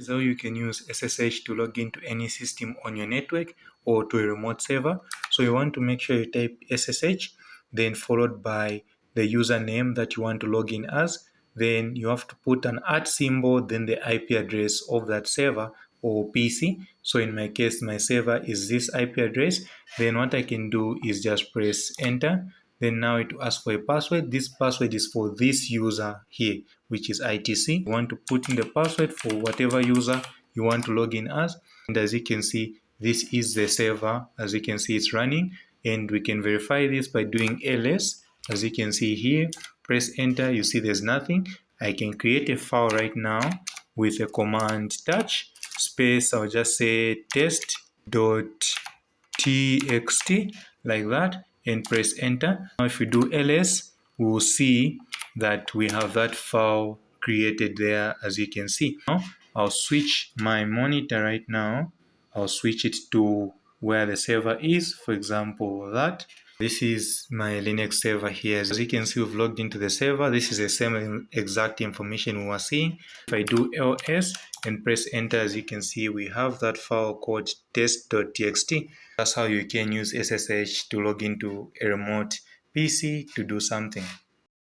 is how you can use SSH to log into any system on your network or to a remote server. So you want to make sure you type SSH, then followed by the username that you want to log in as. Then you have to put an @ symbol, then the IP address of that server or PC. So in my case, my server is this IP address. Then what I can do is just press enter. Then now it will ask for a password. This password is for this user here, which is ITC. You want to put in the password for whatever user you want to log in as. And as you can see, this is the server. As you can see, it's running. And we can verify this by doing ls. As you can see here, press enter. You see there's nothing. I can create a file right now with a command touch space. I'll just say test.txt like that and press enter. Now if we do ls, we'll see that we have that file created there, as you can see. Now I'll switch my monitor right now. I'll switch it to where the server is, for example that. This is my Linux server here. As you can see, we've logged into the server. This is the same exact information we were seeing. If I do ls and press enter, as you can see, we have that file called test.txt. That's how you can use SSH to log into a remote PC to do something.